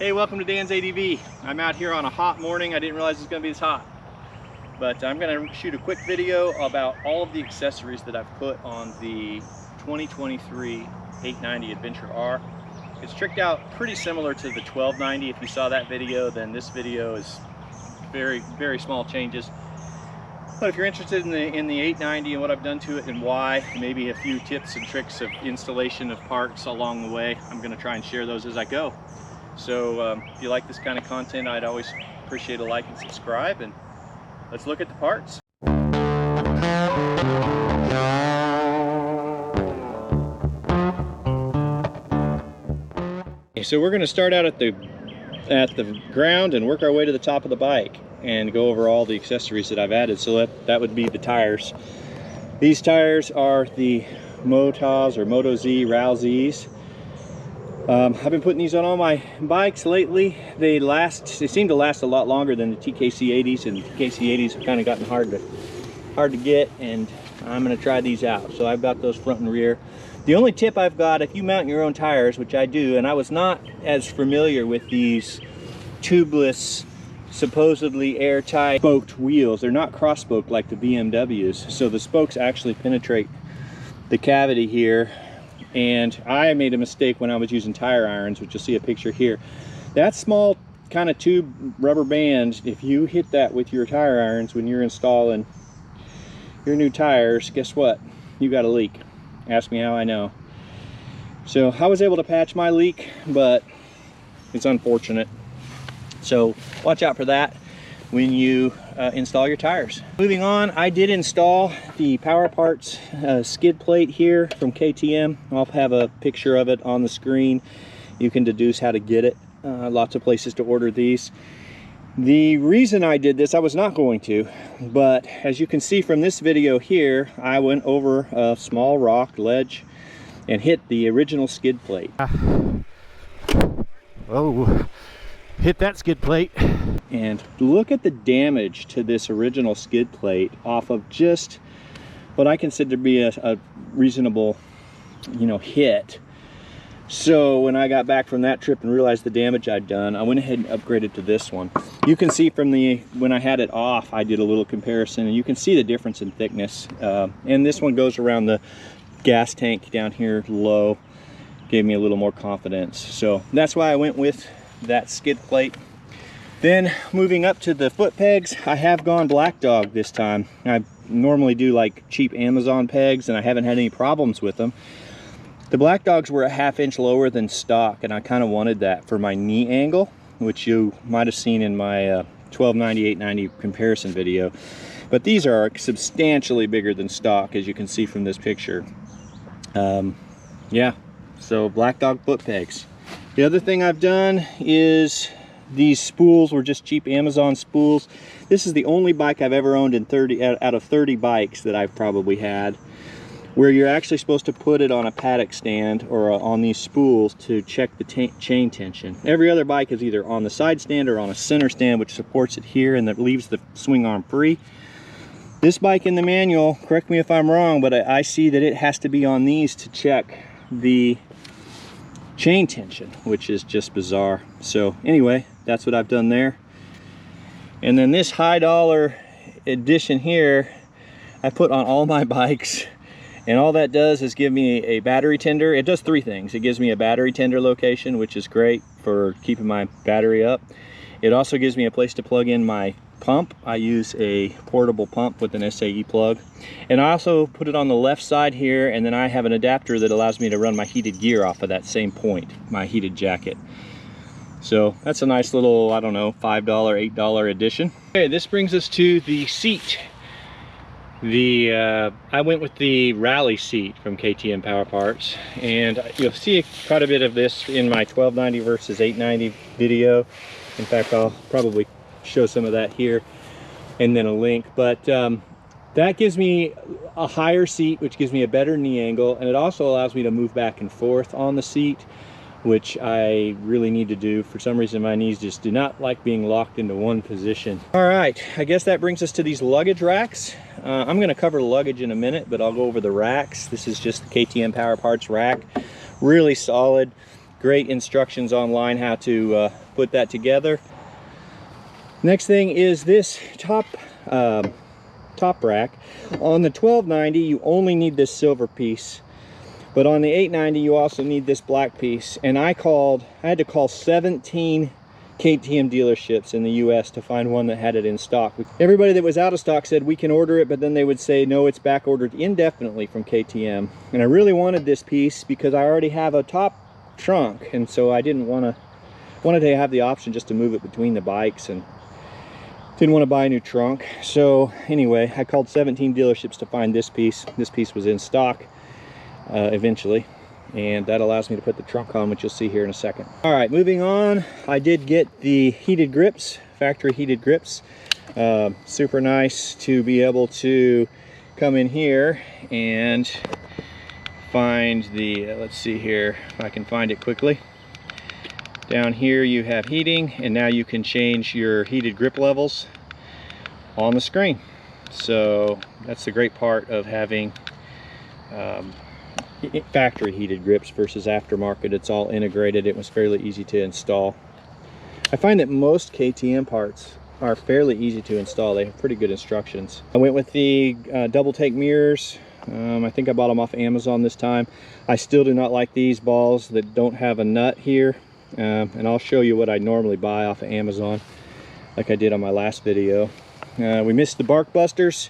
Hey, welcome to Dan's ADV. I'm out here on a hot morning. I didn't realize it was going to be this hot. But I'm going to shoot a quick video about all of the accessories that I've put on the 2023 890 Adventure R. It's tricked out pretty similar to the 1290. If you saw that video, then this video is very small changes. But if you're interested in the 890 and what I've done to it and why, maybe a few tips and tricks of installation of parts along the way, I'm going to try and share those as I go. So if you like this kind of content, I'd always appreciate a like and subscribe, and let's look at the parts. Okay, so we're going to start out at the ground and work our way to the top of the bike and go over all the accessories that I've added. So that would be the tires. These tires are the Motos or Moto Z RAL Zs. I've been putting these on all my bikes lately. They seem to last a lot longer than the TKC 80s, and the TKC 80s have kind of gotten hard to get, and I'm going to try these out. So I've got those front and rear. The only tip I've got, if you mount your own tires, which I do, and I was not as familiar with these tubeless, supposedly airtight spoked wheels. They're not cross spoked like the BMWs, so the spokes actually penetrate the cavity here. And I made a mistake when I was using tire irons, which you'll see a picture here. That small kind of tube rubber band, if you hit that with your tire irons when you're installing your new tires, guess what? You got a leak. Ask me how I know. So I was able to patch my leak, but it's unfortunate. So watch out for that when you install your tires. Moving on, I did install the Power Parts skid plate here from KTM. I'll have a picture of it on the screen. You can deduce how to get it. Lots of places to order these. The reason I did this, I was not going to, but as you can see from this video here, I went over a small rock ledge and hit the original skid plate. Oh, hit that skid plate. And look at the damage to this original skid plate off of just what I consider to be a reasonable, hit. So when I got back from that trip and realized the damage I'd done, I went ahead and upgraded to this one. You can see from when I had it off, I did a little comparison, and you can see the difference in thickness. And this one goes around the gas tank down here low, gave me a little more confidence. So that's why I went with that skid plate. Then moving up to the foot pegs, I have gone black dog this time. I normally do like cheap Amazon pegs, and I haven't had any problems with them. The black dogs were a ½ inch lower than stock, and I kind of wanted that for my knee angle, which you might have seen in my 1290 890 comparison video. But these are substantially bigger than stock, as you can see from this picture. Yeah, so black dog foot pegs. The other thing I've done is these spools were just cheap Amazon spools. This is the only bike I've ever owned out of 30 bikes that I've probably had, where you're actually supposed to put it on a paddock stand or on these spools to check the chain tension. Every other bike is either on the side stand or on a center stand, which supports it here and that leaves the swing arm free. This bike in the manual, correct me if I'm wrong, but I see that it has to be on these to check the chain tension, which is just bizarre. So anyway, that's what I've done there. And then this high dollar edition here, I put on all my bikes, and all that does is give me a battery tender. It does three things. It gives me a battery tender location, which is great for keeping my battery up. It also gives me a place to plug in my pump. I use a portable pump with an SAE plug, and I also put it on the left side here, and then I have an adapter that allows me to run my heated gear off of that same point, my heated jacket. So that's a nice little, I don't know, $5, $8 addition. Okay, this brings us to the seat. I went with the Rally seat from KTM Power Parts, and you'll see quite a bit of this in my 1290 versus 890 video. In fact, I'll probably show some of that here and then a link, but that gives me a higher seat, which gives me a better knee angle, and it also allows me to move back and forth on the seat, which I really need to do. For some reason, my knees just do not like being locked into one position. All right, I guess that brings us to these luggage racks. I'm gonna cover the luggage in a minute, but I'll go over the racks. This is just the KTM Power Parts rack. Really solid, great instructions online how to put that together. Next thing is this top rack. On the 1290 you only need this silver piece, but on the 890 you also need this black piece. And I had to call 17 KTM dealerships in the US to find one that had it in stock. Everybody that was out of stock said we can order it, but then they would say no, it's back ordered indefinitely from KTM. And I really wanted this piece because I already have a top trunk, and so I wanted to have the option just to move it between the bikes, and didn't want to buy a new trunk. So anyway, I called 17 dealerships to find this piece. This piece was in stock eventually, and that allows me to put the trunk on, which you'll see here in a second. All right, moving on. I did get the heated grips, factory heated grips. Super nice to be able to come in here and find the, let's see here if I can find it quickly. Down here you have heating, and now you can change your heated grip levels on the screen. So that's the great part of having factory heated grips versus aftermarket. It's all integrated. It was fairly easy to install. I find that most KTM parts are fairly easy to install. They have pretty good instructions. I went with the double take mirrors. I think I bought them off Amazon this time. I still do not like these balls that don't have a nut here. And I'll show you what I normally buy off of Amazon, like I did on my last video. We missed the bark busters.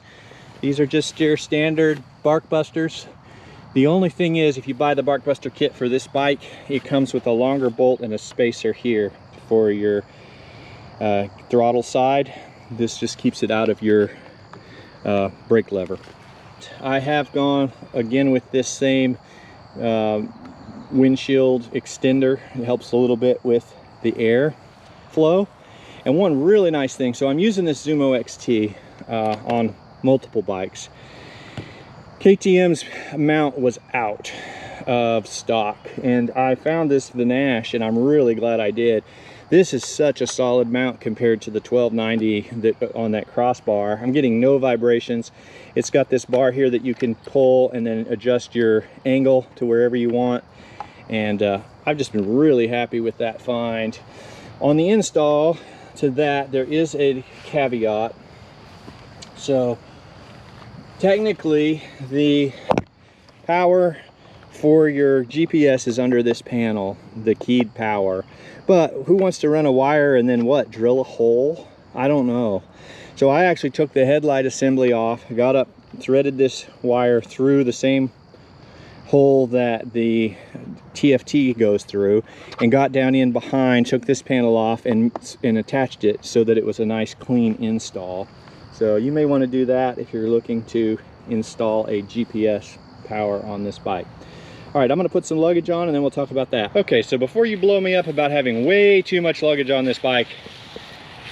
These are just your standard bark busters. The only thing is, if you buy the bark buster kit for this bike, it comes with a longer bolt and a spacer here for your throttle side. This just keeps it out of your brake lever. I have gone again with this same windshield extender. It helps a little bit with the air flow. And one really nice thing, so I'm using this Zumo XT on multiple bikes. KTM's mount was out of stock, and I found this Vinash, and I'm really glad I did. This is such a solid mount compared to the 1290 on that crossbar. I'm getting no vibrations. It's got this bar here that you can pull and then adjust your angle to wherever you want. And I've just been really happy with that find. On the install to that, there is a caveat. So technically the power for your GPS is under this panel, the keyed power. But who wants to run a wire and then what, drill a hole? I don't know. So I actually took the headlight assembly off, got up, threaded this wire through the same hole that the TFT goes through, and got down in behind, took this panel off and attached it so that it was a nice clean install. So you may want to do that if you're looking to install a GPS power on this bike. All right, I'm going to put some luggage on and then we'll talk about that. Okay, so before you blow me up about having way too much luggage on this bike,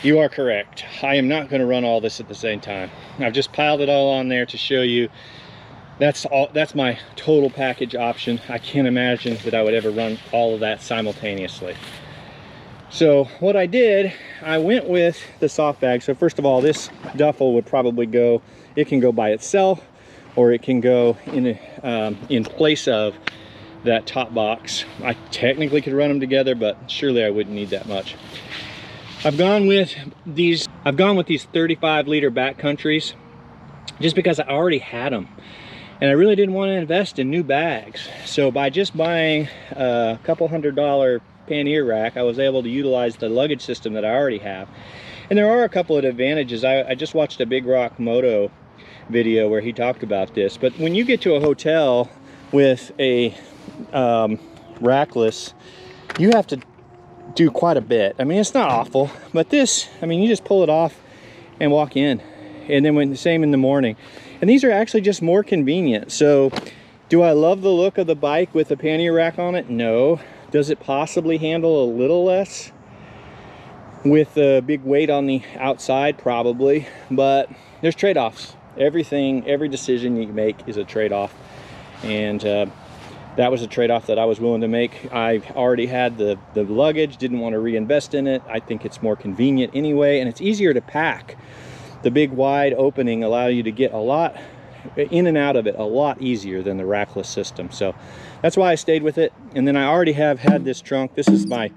you are correct. I am not going to run all this at the same time. I've just piled it all on there to show you. That's my total package option. I can't imagine that I would ever run all of that simultaneously. So what I did, I went with the soft bag. So first of all, this duffel would probably go, it can go by itself, or it can go in place of that top box. I technically could run them together, but surely I wouldn't need that much. I've gone with these 35-liter backcountries just because I already had them. And I really didn't want to invest in new bags. So by just buying a couple $100 pannier rack, I was able to utilize the luggage system that I already have. And there are a couple of advantages. I just watched a Big Rock Moto video where he talked about this. But when you get to a hotel with a rackless, you have to do quite a bit. I mean, it's not awful, but this, I mean, you just pull it off and walk in. And then same in the morning. And these are actually just more convenient. So do I love the look of the bike with a pannier rack on it? No. Does it possibly handle a little less with a big weight on the outside? Probably. But there's trade-offs. Every decision you make is a trade-off. And that was a trade-off that I was willing to make. I already had the luggage, didn't want to reinvest in it. I think it's more convenient anyway, and it's easier to pack. The big wide opening allows you to get a lot in and out of it a lot easier than the rackless system. So that's why I stayed with it. And then I already have had this trunk. This is my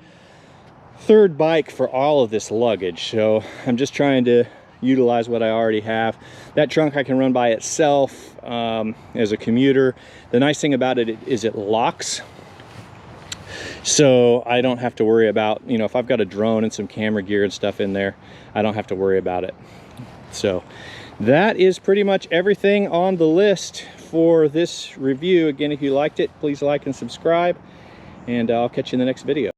third bike for all of this luggage, so I'm just trying to utilize what I already have. That trunk I can run by itself as a commuter. The nice thing about it is it locks, so I don't have to worry about, you know, if I've got a drone and some camera gear and stuff in there, I don't have to worry about it. So that is pretty much everything on the list for this review. Again, if you liked it, please like and subscribe, and I'll catch you in the next video.